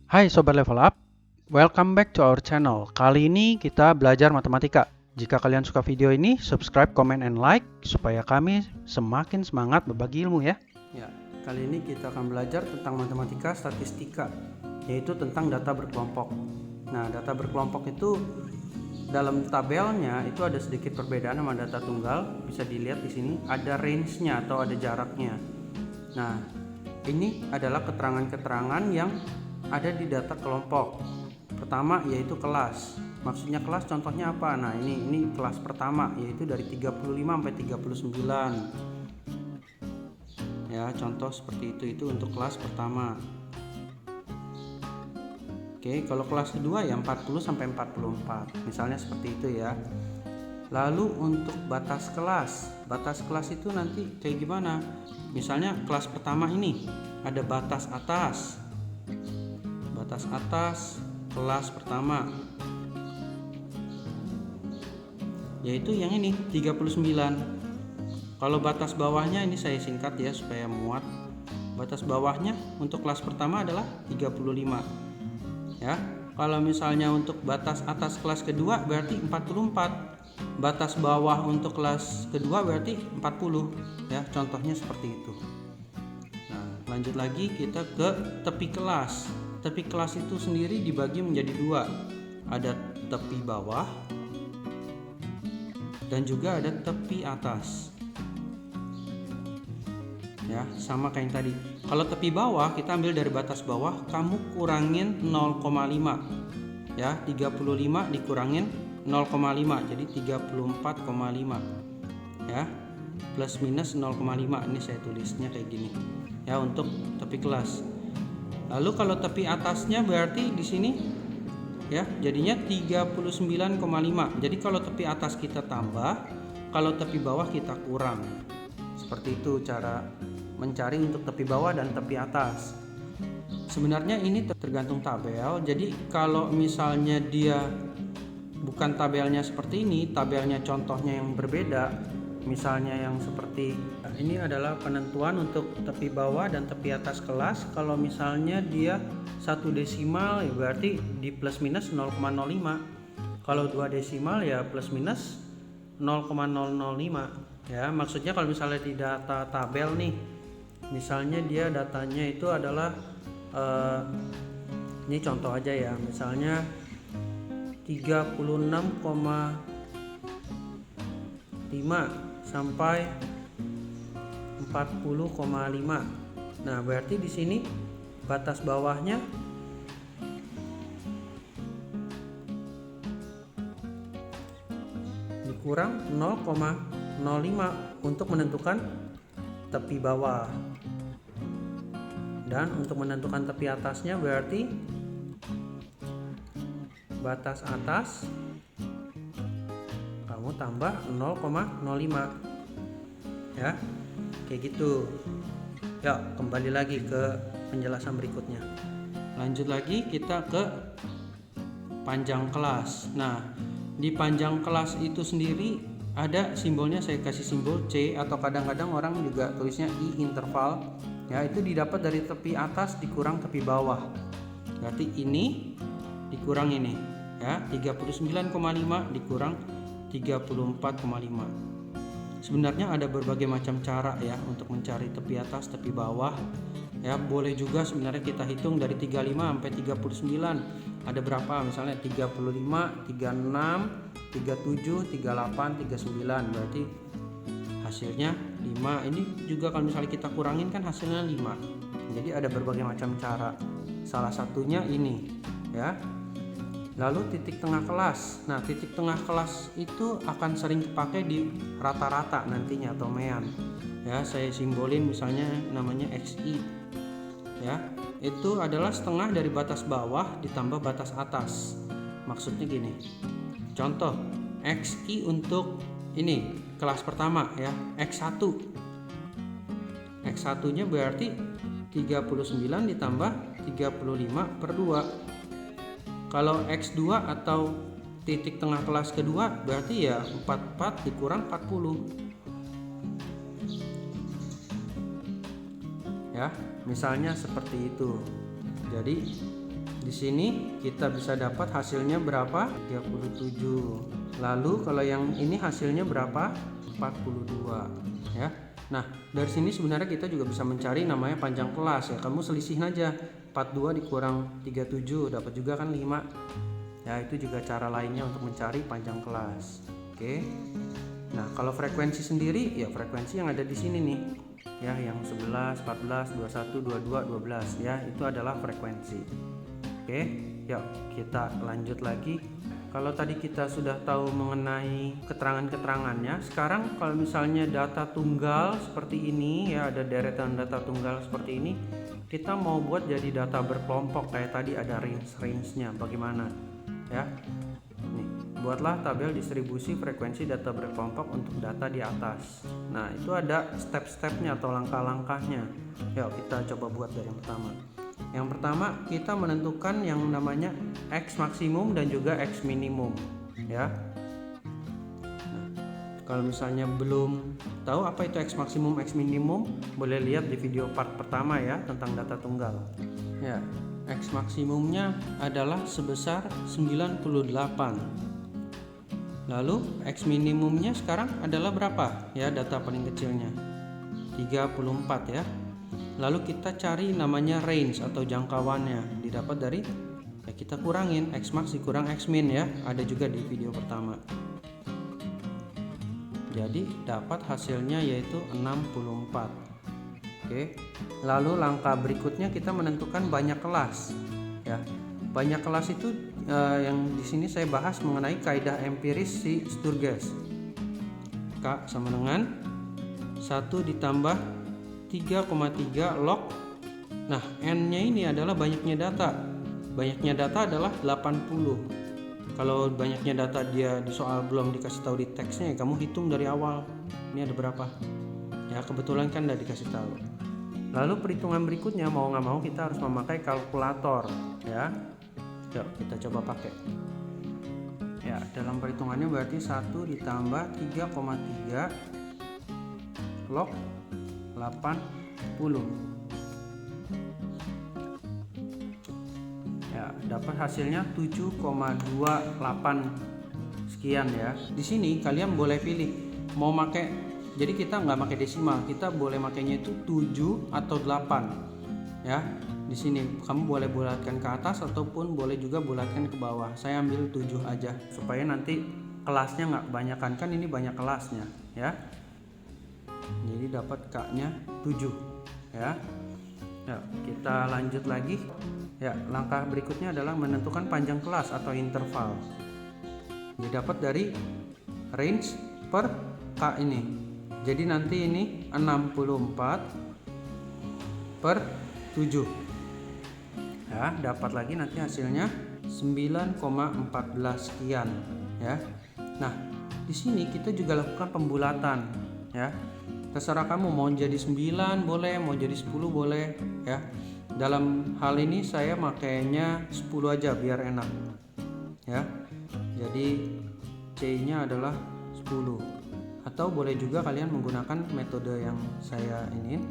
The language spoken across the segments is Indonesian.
Hai Sobat Level Up, welcome back to our channel. Kali ini kita belajar matematika. Jika kalian suka video ini, subscribe, comment, and like supaya kami semakin semangat berbagi ilmu ya. Ya, kali ini kita akan belajar tentang matematika statistika, yaitu tentang data berkelompok. Nah, data berkelompok itu dalam tabelnya itu ada sedikit perbedaan sama data tunggal. Bisa dilihat di sini ada range-nya atau ada jaraknya. Nah, ini adalah keterangan-keterangan yang ada di data kelompok. Pertama yaitu kelas. Maksudnya kelas contohnya apa? Nah, ini kelas pertama yaitu dari 35 sampai 39. Ya, contoh seperti itu untuk kelas pertama. Oke, kalau kelas kedua ya 40 sampai 44. Misalnya seperti itu ya. Lalu untuk batas kelas itu nanti kayak gimana? Misalnya kelas pertama ini ada batas atas kelas pertama, yaitu yang ini 39. Kalau batas bawahnya ini saya singkat ya supaya muat. Batas bawahnya untuk kelas pertama adalah 35 ya. Kalau misalnya untuk batas atas kelas kedua berarti 44. Batas bawah untuk kelas kedua berarti 40 ya, contohnya seperti itu. Nah, lanjut lagi kita ke tepi kelas. Tepi kelas itu sendiri dibagi menjadi dua, ada tepi bawah dan juga ada tepi atas ya, sama kayak yang tadi. Kalau tepi bawah kita ambil dari batas bawah, kamu kurangin 0,5 ya, 35 dikurangin 0,5 jadi 34,5 ya, plus minus 0,5. ini saya tulisnya kayak gini ya untuk tepi kelas. Lalu kalau tepi atasnya berarti di sini ya jadinya 39,5. Jadi kalau tepi atas kita tambah, kalau tepi bawah kita kurang. Seperti itu cara mencari untuk tepi bawah dan tepi atas. Sebenarnya ini tergantung tabel. Jadi kalau misalnya dia bukan tabelnya seperti ini, tabelnya contohnya yang berbeda, misalnya yang seperti ini adalah penentuan untuk tepi bawah dan tepi atas kelas. Kalau misalnya dia 1 desimal ya berarti di plus minus 0,05. Kalau 2 desimal ya plus minus 0,005 ya. Maksudnya kalau misalnya di data tabel nih, misalnya dia datanya itu adalah ini contoh aja ya, misalnya 36,5 sampai 40,5. Nah, berarti di sini batas bawahnya dikurang 0,05 untuk menentukan tepi bawah. Dan untuk menentukan tepi atasnya berarti batas atas kamu tambah 0,05 ya, kayak gitu ya. Kembali lagi ke penjelasan berikutnya. Lanjut lagi kita ke panjang kelas. Nah, di panjang kelas itu sendiri ada simbolnya, saya kasih simbol C atau kadang-kadang orang juga tulisnya I interval ya. Itu didapat dari tepi atas dikurang tepi bawah, berarti ini dikurang ini ya, 39,5 dikurang 34,5. Sebenarnya ada berbagai macam cara ya untuk mencari tepi atas, tepi bawah ya. Boleh juga sebenarnya kita hitung dari 35 sampai 39 ada berapa, misalnya 35, 36, 37, 38, 39, berarti hasilnya 5. Ini juga kalau misalnya kita kurangin kan hasilnya 5. Jadi ada berbagai macam cara, salah satunya ini ya. Lalu titik tengah kelas. Nah, titik tengah kelas itu akan sering dipakai di rata-rata nantinya atau mean ya. Saya simbolin misalnya namanya XI ya. Itu adalah setengah dari batas bawah ditambah batas atas. Maksudnya gini, contoh XI untuk ini kelas pertama ya, X1 nya berarti 39 ditambah 35 per 2. Kalau X2 atau titik tengah kelas kedua berarti ya 44 dikurang 40 ya, misalnya seperti itu. Jadi di sini kita bisa dapat hasilnya berapa? 37. Lalu kalau yang ini hasilnya berapa? 42 ya. Nah, dari sini sebenarnya kita juga bisa mencari namanya panjang kelas ya. Kamu selisihin aja. 42 dikurang 37 dapat juga kan 5. Ya, itu juga cara lainnya untuk mencari panjang kelas. Oke. Nah, kalau frekuensi sendiri ya frekuensi yang ada di sini nih. Ya, yang 11, 14, 21, 22, 12 ya, itu adalah frekuensi. Oke. Yuk, kita lanjut lagi. Kalau tadi kita sudah tahu mengenai keterangan-keterangannya, sekarang kalau misalnya data tunggal seperti ini ya, ada deretan data tunggal seperti ini, kita mau buat jadi data berkelompok kayak tadi ada range-nya. Bagaimana? Ya. Nih, buatlah tabel distribusi frekuensi data berkelompok untuk data di atas. Nah, itu ada step-stepnya atau langkah-langkahnya. Yuk, kita coba buat dari yang pertama. Yang pertama, kita menentukan yang namanya X maksimum dan juga X minimum ya. Nah, kalau misalnya belum tahu apa itu X maksimum, X minimum, boleh lihat di video part pertama ya tentang data tunggal. Ya, X maksimumnya adalah sebesar 98. Lalu X minimumnya sekarang adalah berapa? Ya, data paling kecilnya 34 ya. Lalu kita cari namanya range atau jangkauannya, didapat dari ya kita kurangin X max dikurang X min ya, ada juga di video pertama. Jadi dapat hasilnya yaitu 64. Oke. Lalu langkah berikutnya kita menentukan banyak kelas ya. Banyak kelas itu yang di sini saya bahas mengenai kaidah empiris si Sturges. K sama dengan 1 ditambah 3,3 log. Nah, N-nya ini adalah banyaknya data. Banyaknya data adalah 80. Kalau banyaknya data dia di soal belum dikasih tahu di teksnya, ya kamu hitung dari awal. Ini ada berapa? Ya, kebetulan kan udah dikasih tahu. Lalu perhitungan berikutnya mau nggak mau kita harus memakai kalkulator ya. Yuk, kita coba pakai. Ya, dalam perhitungannya berarti 1 ditambah 3,3 log 80 ya, dapat hasilnya 7,28 sekian ya. Di sini kalian boleh pilih mau pakai, jadi kita nggak pakai desimal, kita boleh makainya itu 7 atau 8 ya. Di sini kamu boleh bulatkan ke atas ataupun boleh juga bulatkan ke bawah. Saya ambil 7 aja supaya nanti kelasnya nggak kebanyakan, kan ini banyak kelasnya ya. Jadi dapat K-nya 7 ya. Ya, kita lanjut lagi. Ya, langkah berikutnya adalah menentukan panjang kelas atau interval. Didapat dari range per K ini. Jadi nanti ini 64 per 7. Ya, dapat lagi nanti hasilnya 9,14 sekian ya. Nah, di sini kita juga lakukan pembulatan ya. Terserah kamu mau jadi 9 boleh, mau jadi 10 boleh ya. Dalam hal ini saya makainya 10 aja biar enak ya. Jadi C-nya adalah 10. Atau boleh juga kalian menggunakan metode yang saya ingin.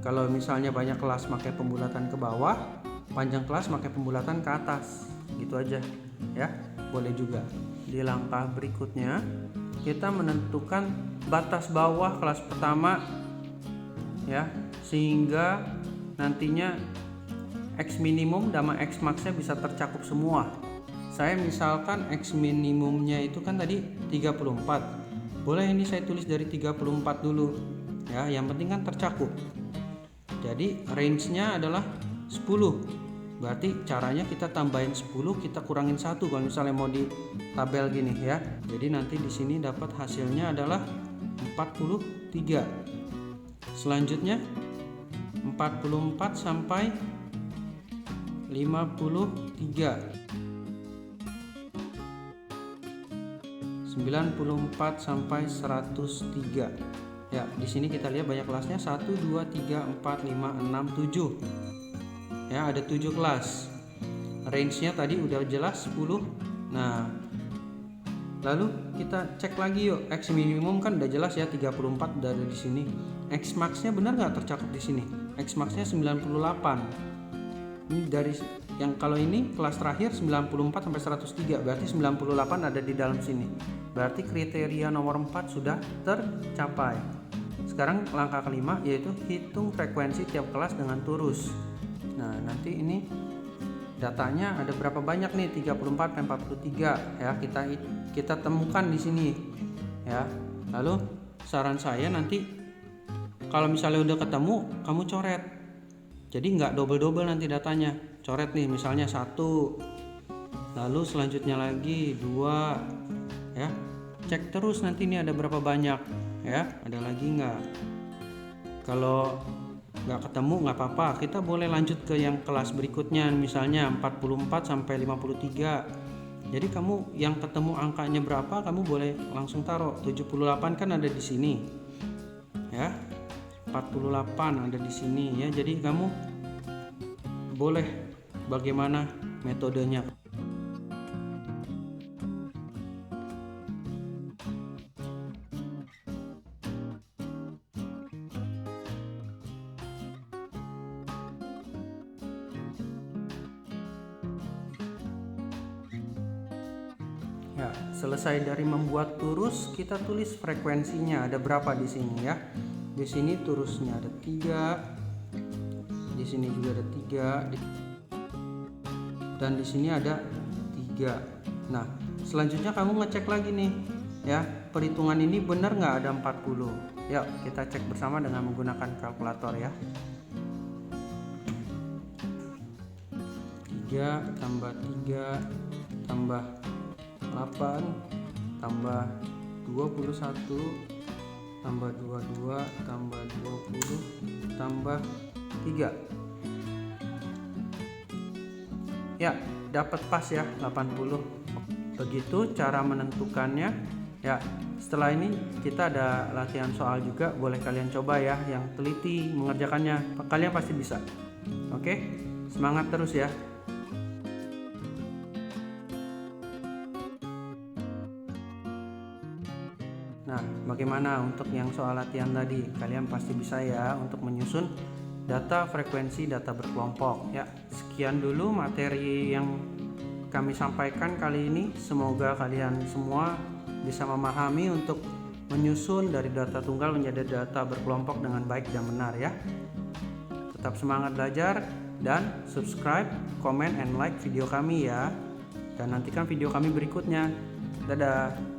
Kalau misalnya banyak kelas pakai pembulatan ke bawah, panjang kelas pakai pembulatan ke atas. Gitu aja ya. Boleh juga. Di langkah berikutnya kita menentukan batas bawah kelas pertama ya, sehingga nantinya X minimum sama X maxnya bisa tercakup semua. Saya misalkan X minimumnya itu kan tadi 34. Boleh ini saya tulis dari 34 dulu ya, yang penting kan tercakup. Jadi range-nya adalah 10. Berarti caranya kita tambahin 10, kita kurangin 1 kalau misalnya mau di tabel gini ya. Jadi nanti di sini dapat hasilnya adalah 43. Selanjutnya 44 sampai 53. 94 sampai 103. Ya, di sini kita lihat banyak kelasnya 1 2 3 4 5 6 7. Ya, ada 7 kelas. Range-nya tadi udah jelas 10. Nah, lalu kita cek lagi yuk. X minimum kan udah jelas ya 34 udah ada di sini. X max-nya benar nggak tercakup di sini? X max-nya 98. Ini yang kalau ini kelas terakhir 94 sampai 103, berarti 98 ada di dalam sini. Berarti kriteria nomor 4 sudah tercapai. Sekarang langkah kelima yaitu hitung frekuensi tiap kelas dengan turus. Nah, nanti ini datanya ada berapa banyak nih? 34 sampai 43 ya, kita temukan di sini ya. Lalu saran saya nanti kalau misalnya udah ketemu, kamu coret. Jadi nggak double-double nanti datanya. Coret nih misalnya 1, lalu selanjutnya lagi 2 ya. Cek terus nanti ini ada berapa banyak ya, ada lagi nggak. Kalau nggak ketemu nggak apa-apa, kita boleh lanjut ke yang kelas berikutnya, misalnya 44 sampai 53. Jadi kamu yang ketemu angkanya berapa, kamu boleh langsung taruh. 78 kan ada di sini ya, 48 ada di sini ya. Jadi kamu boleh bagaimana metodenya. Ya, selesai dari membuat turus, kita tulis frekuensinya ada berapa di sini ya. Di sini turusnya ada 3, di sini juga ada 3, dan di sini ada 3. Nah, selanjutnya kamu ngecek lagi nih ya, perhitungan ini benar nggak ada 40. Yuk kita cek bersama dengan menggunakan kalkulator ya. 3 tambah 3 tambah 8 tambah 21 tambah 22 tambah 20 tambah 3. Ya, dapat pas ya 80. Begitu cara menentukannya. Ya, setelah ini kita ada latihan soal juga, boleh kalian coba ya, yang teliti mengerjakannya. Kalian pasti bisa. Oke, semangat terus ya. Nah, bagaimana untuk yang soal latihan tadi? Kalian pasti bisa ya untuk menyusun data frekuensi data berkelompok ya. Sekian dulu materi yang kami sampaikan kali ini. Semoga kalian semua bisa memahami untuk menyusun dari data tunggal menjadi data berkelompok dengan baik dan benar ya. Tetap semangat belajar dan subscribe, comment, and like video kami ya. Dan nantikan video kami berikutnya. Dadah.